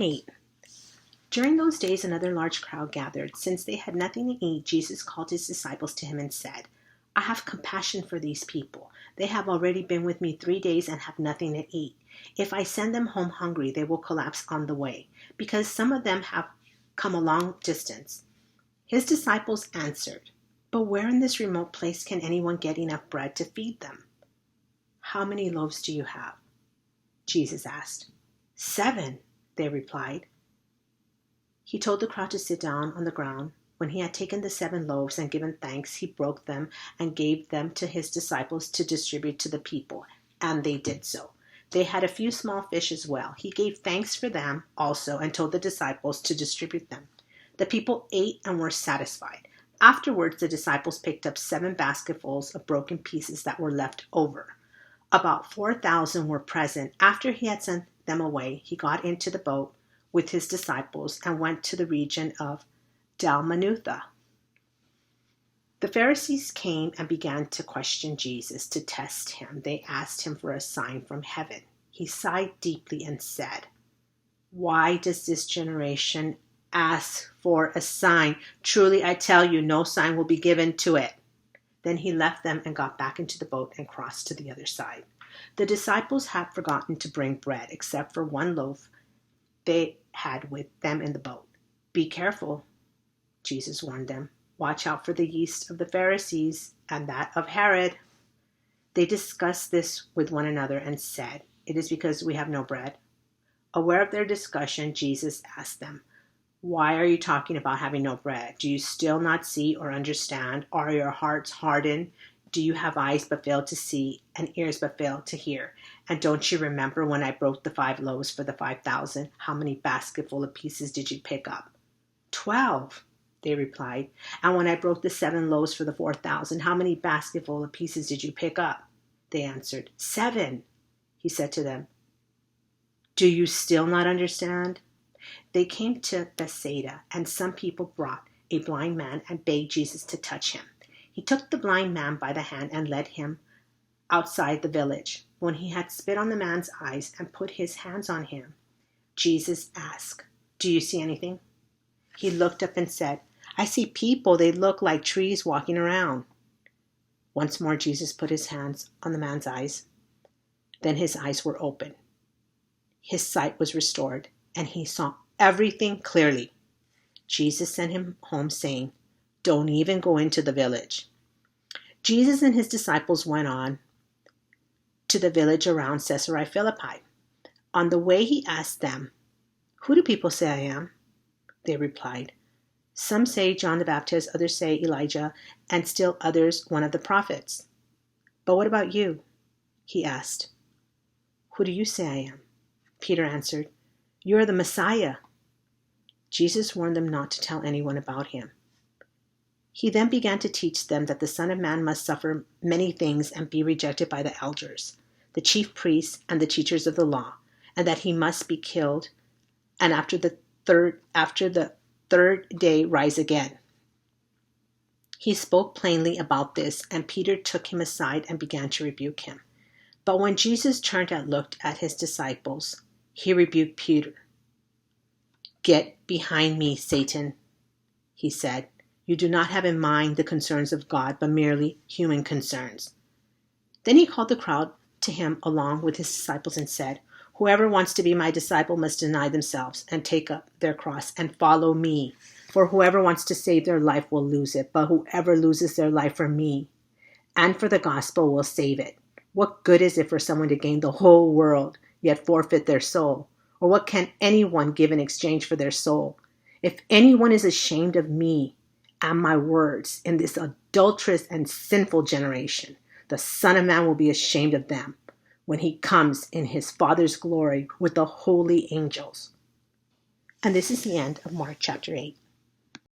8. During those days another large crowd gathered. Since they had nothing to eat, Jesus called his disciples to him and said, I have compassion for these people. They have already been with me 3 days and have nothing to eat. If I send them home hungry, they will collapse on the way, because some of them have come a long distance. His disciples answered, But where in this remote place can anyone get enough bread to feed them? How many loaves do you have? Jesus asked. 7, they replied. He told the crowd to sit down on the ground. When he had taken the 7 loaves and given thanks, he broke them and gave them to his disciples to distribute to the people, and they did so. They had a few small fish as well. He gave thanks for them also and told the disciples to distribute them. The people ate and were satisfied. Afterwards, the disciples picked up 7 basketfuls of broken pieces that were left over. About 4,000 were present. After he had sent them away, he got into the boat with his disciples and went to the region of Dalmanutha. The Pharisees came and began to question Jesus to test him. They asked him for a sign from heaven. He sighed deeply and said, Why does this generation ask for a sign? Truly, I tell you, no sign will be given to it. Then he left them and got back into the boat and crossed to the other side. The disciples had forgotten to bring bread, except for 1 loaf they had with them in the boat. Be careful, Jesus warned them. Watch out for the yeast of the Pharisees and that of Herod. They discussed this with one another and said, It is because we have no bread. Aware of their discussion, Jesus asked them, Why are you talking about having no bread? Do you still not see or understand? Are your hearts hardened? Do you have eyes but fail to see and ears but fail to hear? And don't you remember when I broke the 5 loaves for the 5,000? How many basketful of pieces did you pick up? 12, they replied. And when I broke the 7 loaves for the 4,000, how many basketful of pieces did you pick up? They answered, 7. He said to them, Do you still not understand? They came to Bethsaida, and some people brought a blind man and begged Jesus to touch him. He took the blind man by the hand and led him outside the village. When he had spit on the man's eyes and put his hands on him, Jesus asked, Do you see anything? He looked up and said, I see people. They look like trees walking around. Once more, Jesus put his hands on the man's eyes. Then his eyes were open. His sight was restored, and he saw everything clearly. Jesus sent him home, saying, Don't even go into the village. Jesus and his disciples went on to the village around Caesarea Philippi. On the way, he asked them, Who do people say I am? They replied, Some say John the Baptist, others say Elijah, and still others one of the prophets. But what about you? He asked. Who do you say I am? Peter answered, You are the Messiah. Jesus warned them not to tell anyone about him. He then began to teach them that the Son of Man must suffer many things and be rejected by the elders, the chief priests, and the teachers of the law, and that he must be killed, and after the third day rise again. He spoke plainly about this, and Peter took him aside and began to rebuke him. But when Jesus turned and looked at his disciples, he rebuked Peter. Get behind me, Satan, he said. You do not have in mind the concerns of God, but merely human concerns. Then he called the crowd to him along with his disciples and said, Whoever wants to be my disciple must deny themselves and take up their cross and follow me. For whoever wants to save their life will lose it, but whoever loses their life for me and for the gospel will save it. What good is it for someone to gain the whole world, yet forfeit their soul? Or what can anyone give in exchange for their soul? If anyone is ashamed of me and my words in this adulterous and sinful generation, the Son of Man will be ashamed of them when he comes in his Father's glory with the holy angels. And this is the end of Mark chapter 8.